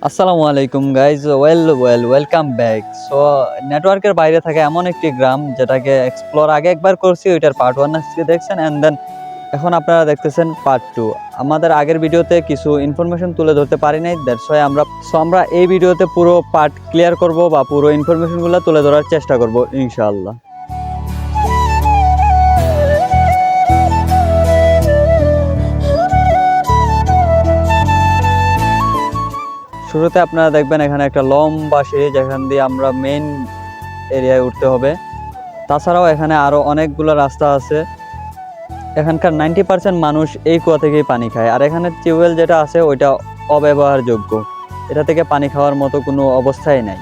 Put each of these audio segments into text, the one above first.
আসসালামু আলাইকুম guys, welcome back. So নেটওয়ার্কের বাইরে থাকে এমন একটি গ্রাম যেটাকে এক্সপ্লোর আগে একবার করছি, ওইটার পার্ট 1 আজকে দেখছেন, অ্যান্ড দেন এখন আপনারা দেখতেছেন পার্ট 2। আমাদের আগের ভিডিওতে কিছু ইনফরমেশন তুলে ধরতে পারি নাই, দ্যাটস ওয়াই আমরা এই ভিডিওতে পুরো পার্ট ক্লিয়ার করব বা পুরো ইনফরমেশনগুলো তুলে ধরার চেষ্টা করব ইনশাআল্লাহ। শুরুতে আপনারা দেখবেন এখানে একটা লম্বা সিঁড়ি, যেখান দিয়ে আমরা মেইন এরিয়ায় উঠতে হবে। তাছাড়াও এখানে আরও অনেকগুলো রাস্তা আছে। এখানকার 90% মানুষ এই কুয়া থেকেই পানি খায়, আর এখানে টিউবওয়েল যেটা আছে ওইটা অব্যবহারযোগ্য, এটা থেকে পানি খাওয়ার মতো কোনো অবস্থাই নাই।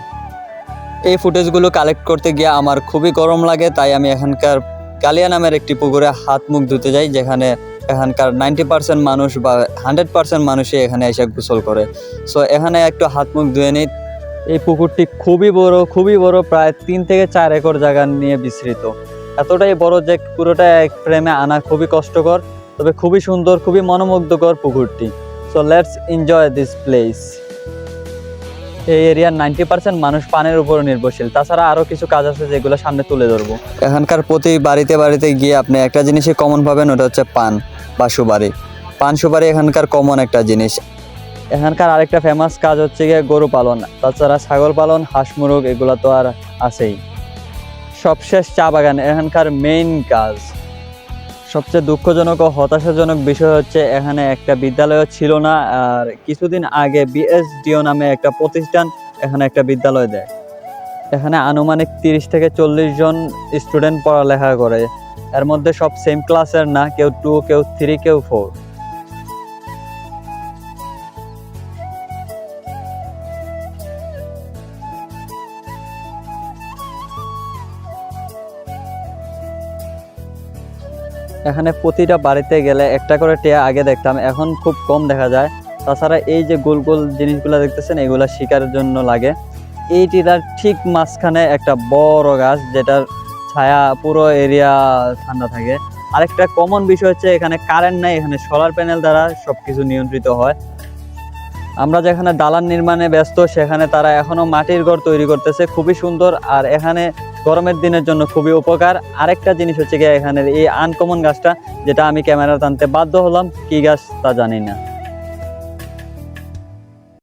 এই ফুটেজগুলো কালেক্ট করতে গিয়ে আমার খুবই গরম লাগে, তাই আমি এখানকার কালিয়া নামের একটি পুকুরে হাত মুখ ধুতে যাই, যেখানে এখানকার 90% মানুষ বা 100% মানুষই এখানে এসে গোসল করে। সো এখানে একটু হাত মুখ ধুয়ে নিই। এই পুকুরটি খুবই বড়, প্রায় 3 থেকে 4 একর জায়গা নিয়ে বিস্তৃত। এতটাই বড় যে পুরোটা এক ফ্রেমে আনা খুবই কষ্টকর, তবে খুবই সুন্দর, খুবই মনোমুগ্ধকর পুকুরটি। So let's enjoy this place. এই এরিয়ার 90% মানুষ পানের উপর নির্ভরশীল। তাছাড়া আরও কিছু কাজ আছে যেগুলো সামনে তুলে ধরবো। এখানকার প্রতি বাড়িতে গিয়ে আপনি একটা জিনিসই কমন পাবেন, ওটা হচ্ছে পান বা সুপারি। পান সুপারি এখানকার কমন একটা জিনিস। এখানকার আরেকটা ফেমাস কাজ হচ্ছে গিয়ে গরু পালন, তাছাড়া ছাগল পালন, হাঁস মুরগ এগুলো তো আর আছেই। সবশেষ চা বাগান এখানকার মেইন কাজ। সবচেয়ে দুঃখজনক ও হতাশাজনক বিষয় হচ্ছে এখানে একটা বিদ্যালয় ছিল না, আর কিছুদিন আগে বিএসডিও নামে একটা প্রতিষ্ঠান এখানে একটা বিদ্যালয় দেয়। এখানে আনুমানিক 30 থেকে 40 জন স্টুডেন্ট পড়ালেখা করে। এর মধ্যে সব সেম ক্লাসের না, কেউ 2, কেউ 3, কেউ 4। এখানে প্রতিটা বাড়িতে গেলে একটা করে টিয়া আগে দেখতাম, এখন খুব কম দেখা যায়। তাছাড়া এই যে গোল গোল জিনিসগুলো দেখতেছেন, এগুলা শিকারের জন্য লাগে। এই টিলার ঠিক মাঝখানে একটা বড় গাছ, যেটার ছায়া পুরো এরিয়া ঠান্ডা থাকে। আরেকটা কমন বিষয় হচ্ছে এখানে কারেন্ট নাই, এখানে সোলার প্যানেল দ্বারা সবকিছু নিয়ন্ত্রিত হয়। আমরা যেখানে দালান নির্মাণে ব্যস্ত, সেখানে তারা এখনো মাটির ঘর তৈরি করতেছে, খুবই সুন্দর। আর এখানে গরমের দিনের জন্য খুবই উপকার। আরেকটা জিনিস হচ্ছে গিয়ে এখানের এই আনকমন গাছটা, যেটা আমি ক্যামেরা টানতে বাধ্য হলাম, কি গাছ তা জানি না।